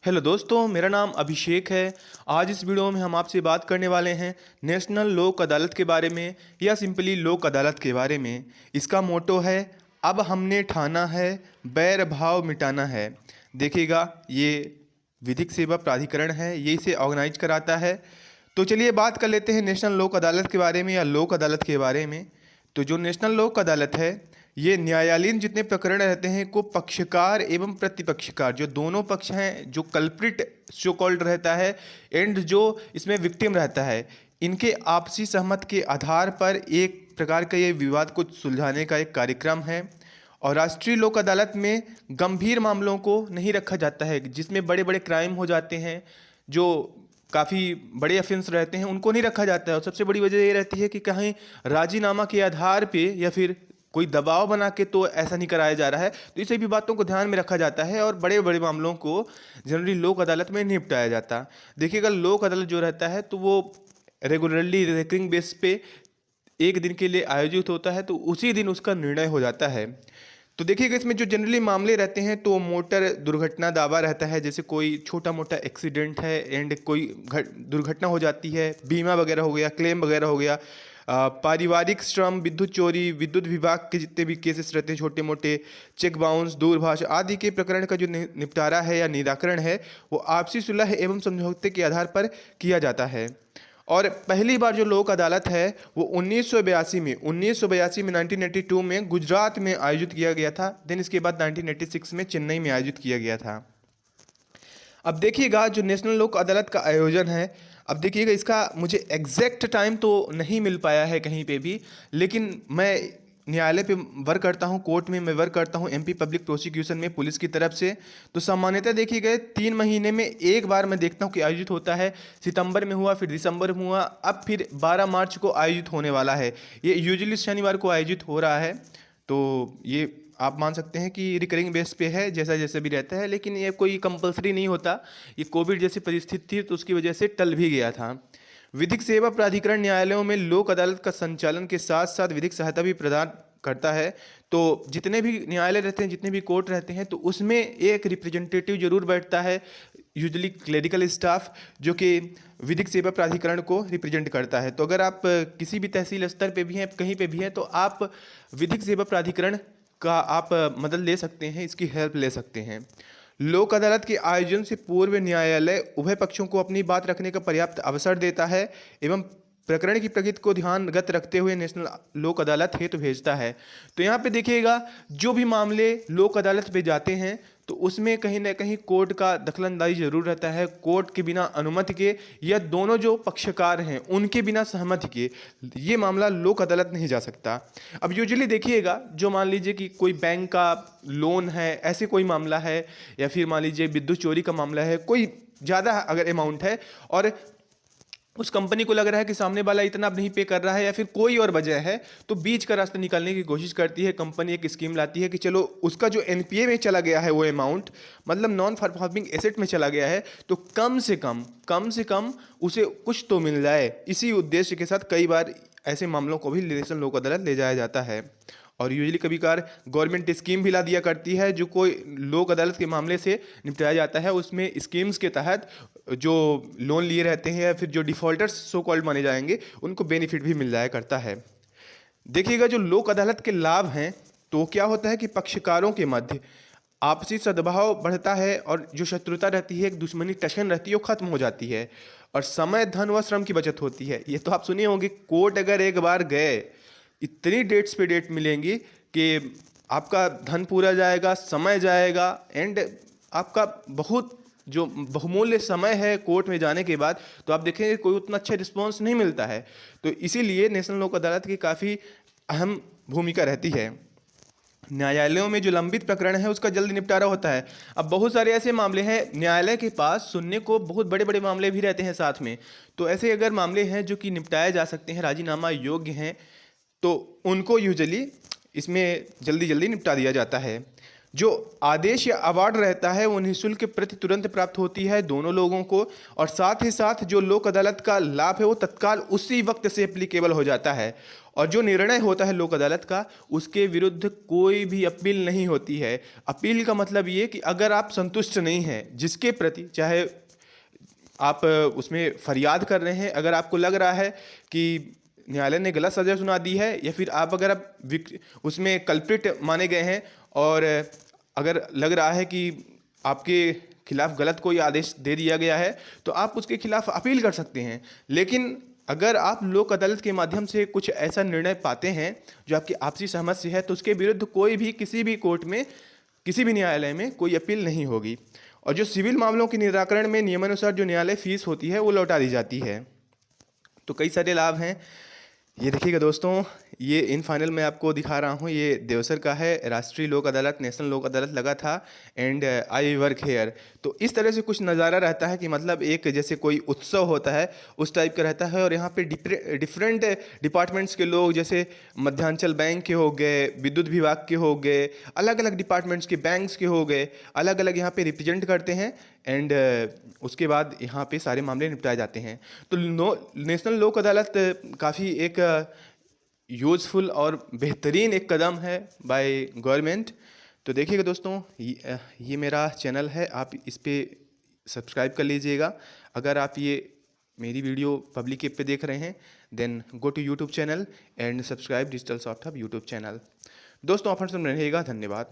Hello दोस्तों, मेरा नाम अभिषेक है। आज इस वीडियो में हम आपसे बात करने वाले हैं नेशनल लोक अदालत के बारे में या सिंपली लोक अदालत के बारे में। इसका मोटो है, अब हमने ठाना है, बैर भाव मिटाना है। देखिएगा, ये विधिक सेवा प्राधिकरण है, ये इसे ऑर्गेनाइज कराता है। तो चलिए बात कर लेते हैं नेशनल लोक अदालत के बारे में या लोक अदालत के बारे में। तो जो नेशनल लोक अदालत है, ये न्यायालयीन जितने प्रकरण रहते हैं को पक्षकार एवं प्रतिपक्षकार जो दोनों पक्ष हैं, जो कल्प्रिट सो कॉल्ड रहता है एंड जो इसमें विक्टिम रहता है, इनके आपसी सहमत के आधार पर एक प्रकार का ये विवाद को सुलझाने का एक कार्यक्रम है। और राष्ट्रीय लोक अदालत में गंभीर मामलों को नहीं रखा जाता है, जिसमें बड़े बड़े क्राइम हो जाते हैं, जो काफ़ी बड़े ऑफेंस रहते हैं, उनको नहीं रखा जाता है। और सबसे बड़ी वजह ये रहती है कि कहीं राजीनामा के आधार पे या फिर कोई दबाव बना के तो ऐसा नहीं कराया जा रहा है। तो इसे भी बातों को ध्यान में रखा जाता है और बड़े बड़े मामलों को जनरली लोक अदालत में निपटाया जाता। देखिएगा, लोक अदालत जो रहता है तो वो रेगुलरली रिकरिंग बेस पे एक दिन के लिए आयोजित होता है, तो उसी दिन उसका निर्णय हो जाता है। तो देखिएगा, इसमें जो जनरली मामले रहते हैं तो मोटर दुर्घटना दावा रहता है, जैसे कोई छोटा मोटा एक्सीडेंट है एंड कोई दुर्घटना हो जाती है, बीमा वगैरह हो गया, क्लेम वगैरह हो गया। पारिवारिक श्रम, विद्युत चोरी, विद्युत विभाग के जितने भी केसेस रहते हैं छोटे मोटे, चेक बाउंस, दूरभाष आदि के प्रकरण का जो निपटारा है या निराकरण है, वो आपसी सुलह एवं समझौते के आधार पर किया जाता है। और पहली बार जो लोक अदालत है वो 1982 में 1982 में गुजरात में आयोजित किया गया था। देन इसके बाद 1986 में चेन्नई में आयोजित किया गया था। अब देखिएगा, जो नेशनल लोक अदालत का आयोजन है, अब देखिएगा इसका मुझे एग्जैक्ट टाइम तो नहीं मिल पाया है कहीं पे भी, लेकिन मैं न्यायालय पे वर्क करता हूँ, कोर्ट में मैं वर्क करता हूँ एमपी पब्लिक प्रोसिक्यूशन में पुलिस की तरफ से। तो सामान्यतः देखिए गए 3 महीने में एक बार मैं देखता हूँ कि आयोजित होता है। सितंबर में हुआ, फिर दिसंबर में हुआ, अब फिर 12 मार्च को आयोजित होने वाला है। ये यूजुअली शनिवार को आयोजित हो रहा है। तो ये आप मान सकते हैं कि रिकरिंग बेस पे है, जैसा जैसा भी रहता है, लेकिन ये कोई कंपलसरी नहीं होता। ये कोविड जैसी परिस्थिति थी तो उसकी वजह से टल भी गया था। विधिक सेवा प्राधिकरण न्यायालयों में लोक अदालत का संचालन के साथ साथ विधिक सहायता भी प्रदान करता है। तो जितने भी न्यायालय रहते हैं, जितने भी कोर्ट रहते हैं, तो उसमें एक रिप्रेजेंटेटिव जरूर बैठता है, यूजुअली क्लेरिकल स्टाफ, जो कि विधिक सेवा प्राधिकरण को रिप्रेजेंट करता है। तो अगर आप किसी भी तहसील स्तर पे भी हैं, कहीं पे भी हैं, तो आप विधिक सेवा प्राधिकरण का आप मदद ले सकते हैं, इसकी हेल्प ले सकते हैं। लोक अदालत के आयोजन से पूर्व न्यायालय उभय पक्षों को अपनी बात रखने का पर्याप्त अवसर देता है एवं प्रकरण की प्रगति को ध्यानगत रखते हुए नेशनल लोक अदालत हेतु भेजता है। तो यहाँ पे देखिएगा, जो भी मामले लोक अदालत पे जाते हैं तो उसमें कहीं ना कहीं कोर्ट का दखलंदाजी जरूर रहता है। कोर्ट के बिना अनुमति के या दोनों जो पक्षकार हैं उनके बिना सहमति के ये मामला लोक अदालत नहीं जा सकता। अब यूजुअली देखिएगा, जो मान लीजिए कि कोई बैंक का लोन है, ऐसे कोई मामला है, या फिर मान लीजिए विद्युत चोरी का मामला है, कोई ज़्यादा अगर अमाउंट है और उस कंपनी को लग रहा है कि सामने वाला इतना नहीं पे कर रहा है या फिर कोई और वजह है, तो बीच का रास्ता निकालने की कोशिश करती है कंपनी। एक स्कीम लाती है कि चलो उसका जो एनपीए में चला गया है वो अमाउंट, मतलब नॉन परफॉर्मिंग एसेट में चला गया है, तो कम से कम उसे कुछ तो मिल जाए। इसी उद्देश्य के साथ कई बार ऐसे मामलों को भी नेशनल लोक अदालत ले जाया जाता है। और यूजुअली कभी कभार गवर्नमेंट स्कीम भी ला दिया करती है, जो कोई लोक अदालत के मामले से निपटाया जाता है। उसमें स्कीम्स के तहत जो लोन लिए रहते हैं या फिर जो डिफ़ॉल्टर्स सो कॉल्ड माने जाएंगे, उनको बेनिफिट भी मिल जाया करता है। देखिएगा, जो लोक अदालत के लाभ हैं, तो क्या होता है कि पक्षकारों के मध्य आपसी सद्भाव बढ़ता है और जो शत्रुता रहती है, एक दुश्मनी टशन रहती है, वो खत्म हो जाती है। और समय, धन व श्रम की बचत होती है। ये तो आप सुने होंगे, कोर्ट अगर एक बार गए, इतनी डेट्स पे डेट मिलेंगी कि आपका धन पूरा जाएगा, समय जाएगा एंड आपका बहुत जो बहुमूल्य समय है कोर्ट में जाने के बाद, तो आप देखेंगे कोई उतना अच्छा रिस्पॉन्स नहीं मिलता है। तो इसीलिए नेशनल लोक अदालत की काफ़ी अहम भूमिका रहती है। न्यायालयों में जो लंबित प्रकरण है उसका जल्दी निपटारा होता है। अब बहुत सारे ऐसे मामले हैं न्यायालय के पास, सुनने को बहुत बड़े बड़े मामले भी रहते हैं साथ में। तो ऐसे अगर मामले हैं जो कि निपटाए जा सकते हैं, राजीनामा योग्य हैं, तो उनको यूजुअली इसमें जल्दी जल्दी निपटा दिया जाता है। जो आदेश या अवार्ड रहता है वो निःशुल्क के प्रति तुरंत प्राप्त होती है दोनों लोगों को, और साथ ही साथ जो लोक अदालत का लाभ है वो तत्काल उसी वक्त से एप्लीकेबल हो जाता है। और जो निर्णय होता है लोक अदालत का, उसके विरुद्ध कोई भी अपील नहीं होती है। अपील का मतलब ये कि अगर आप संतुष्ट नहीं हैं जिसके प्रति, चाहे आप उसमें फरियाद कर रहे हैं, अगर आपको लग रहा है कि न्यायालय ने गलत सजा सुना दी है, या फिर आप अगर आप उसमें कल्प्रिट माने गए हैं, और अगर लग रहा है कि आपके खिलाफ गलत कोई आदेश दे दिया गया है, तो आप उसके खिलाफ अपील कर सकते हैं। लेकिन अगर आप लोक अदालत के माध्यम से कुछ ऐसा निर्णय पाते हैं जो आपकी आपसी सहमत से है, तो उसके विरुद्ध कोई भी किसी भी कोर्ट में, किसी भी न्यायालय में कोई अपील नहीं होगी। और जो सिविल मामलों के निराकरण में नियमानुसार जो न्यायालय फीस होती है वो लौटा दी जाती है। तो कई सारे लाभ हैं। ये देखिएगा दोस्तों, ये इन फाइनल मैं आपको दिखा रहा हूँ, ये देवसर का है, राष्ट्रीय लोक अदालत, नेशनल लोक अदालत लगा था, एंड आई वर्क हेयर। तो इस तरह से कुछ नज़ारा रहता है कि मतलब एक जैसे कोई उत्सव होता है उस टाइप का रहता है। और यहाँ पे डिफरेंट डिपार्टमेंट्स के लोग, जैसे मध्यांचल बैंक के हो गए, विद्युत विभाग के हो गए, अलग अलग डिपार्टमेंट्स के, बैंक्स के हो गए, अलग अलग यहाँ पे रिप्रेजेंट करते हैं। एंड उसके बाद यहाँ पे सारे मामले निपटाए जाते हैं। तो नेशनल लोक अदालत काफ़ी एक यूज़फुल और बेहतरीन एक कदम है बाय गवर्नमेंट। तो देखिएगा दोस्तों, ये मेरा चैनल है, आप इस पर सब्सक्राइब कर लीजिएगा। अगर आप ये मेरी वीडियो पब्लिक ऐप पे देख रहे हैं, then go to YouTube channel and subscribe Digital Soft Hub YouTube channel. दोस्तों, आप हर समय रहिएगा। धन्यवाद।